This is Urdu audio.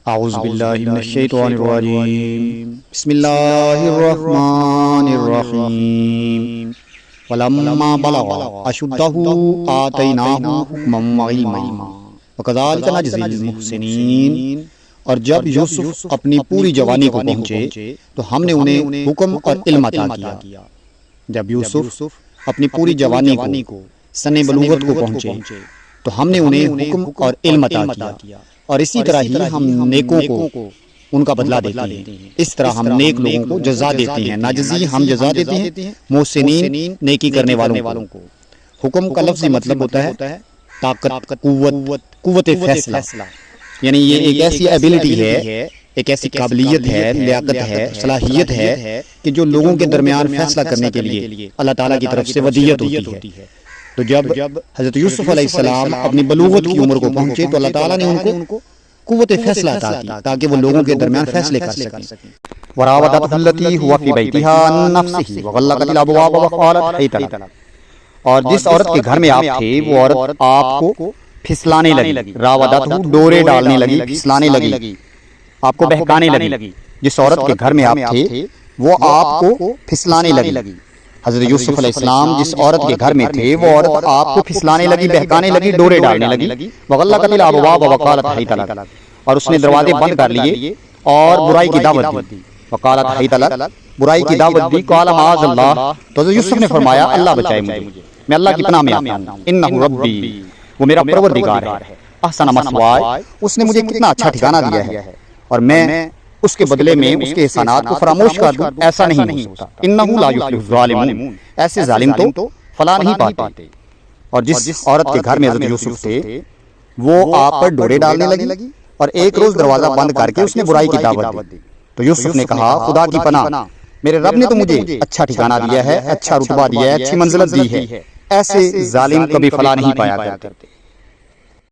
اعوذ باللہ من الشیطان الرجیم بسم اللہ الرحمن الرحیم ولما بلغ اشدہ آتیناہ حکما وعلما وکذالک نجزی المحسنین۔ اور جب یوسف اپنی پوری جوانی کو پہنچے تو ہم نے انہیں حکم اور علم عطا کیا۔ جب یوسف اپنی پوری جوانی کو سن بلوغت کو پہنچے تو ہم نے انہیں حکم اور علم عطا کیا، اور اسی طرح ہی ہم نیکوں کو ان کا بدلہ دیتے ہیں۔ اس طرح ہم نیک لوگوں کو جزا دیتے ہیں، ناجزی ہم جزا دیتے ہیں محسنین نیکی کرنے والوں کو۔ حکم کا لفظی مطلب ہوتا ہے طاقت، قوت فیصلہ، یعنی یہ ایک ایسی ایبلٹی ہے، ایک ایسی قابلیت ہے، لیاقت ہے، صلاحیت ہے کہ جو لوگوں کے درمیان فیصلہ کرنے کے لیے اللہ تعالیٰ کی طرف سے ودیت ہوتی ہے۔ تو جب حضرت یوسف علیہ السلام اپنی بلوغت کی عمر کو پہنچے تو اللہ تعالیٰ نے ان کو قوت فیصلہ عطا کی تاکہ وہ لوگوں کے درمیان فیصلے کر سکیں۔ وراودته التي هو في بيتها عن نفسه وغلقت الابواب وقالت هيت لك۔ اور جس عورت کے گھر میں آپ تھے وہ عورت آپ کو پھسلانے لگی، راودته ڈورے ڈالنے لگی، پھسلانے لگی، آپ کو بہکانے لگی۔ جس عورت کے گھر میں آپ تھے وہ آپ کو پھسلانے لگی۔ حضرت یوسف علیہ السلام جس عورت کے گھر میں تھے وہ عورت آپ کو پھسلانے لگی، بہکانے لگی، ڈورے ڈالنے لگی۔ وغلقت الابواب وقالت هيت لك، اور اس نے دروازے بند کر لیے اور برائی کی دعوت دی۔ وقالت هيت لك، برائی کی دعوت دی۔ قال معاذ اللہ، تو حضرت یوسف نے فرمایا اللہ بچائے مجھے، میں اللہ کی پناہ میں آتا ہوں۔ انہ ربی، وہ میرا پروردگار ہے۔ احسن مثوائے، اس نے مجھے کتنا اچھا ٹھکانہ دیا ہے، اور میں اس کے بدلے میں اس کے احسانات کو فراموش کر دوں، ایسا نہیں ہو سکتا۔ انہ لا یفلح الظالمون، ایسے ظالم تو فلاح نہیں پاتے۔ اور جس عورت کے گھر میں حضرت یوسف تھے وہ آپ پر ڈورے ڈالنے لگی، اور ایک روز دروازہ بند کر کے اس نے برائی کی دعوت دی۔ تو یوسف نے کہا خدا کی پناہ، میرے رب نے تو مجھے اچھا ٹھکانہ دیا ہے، اچھا رتبہ دیا ہے، اچھی منزلت دی ہے، ایسے ظالم کبھی فلاح نہیں پایا کرتے۔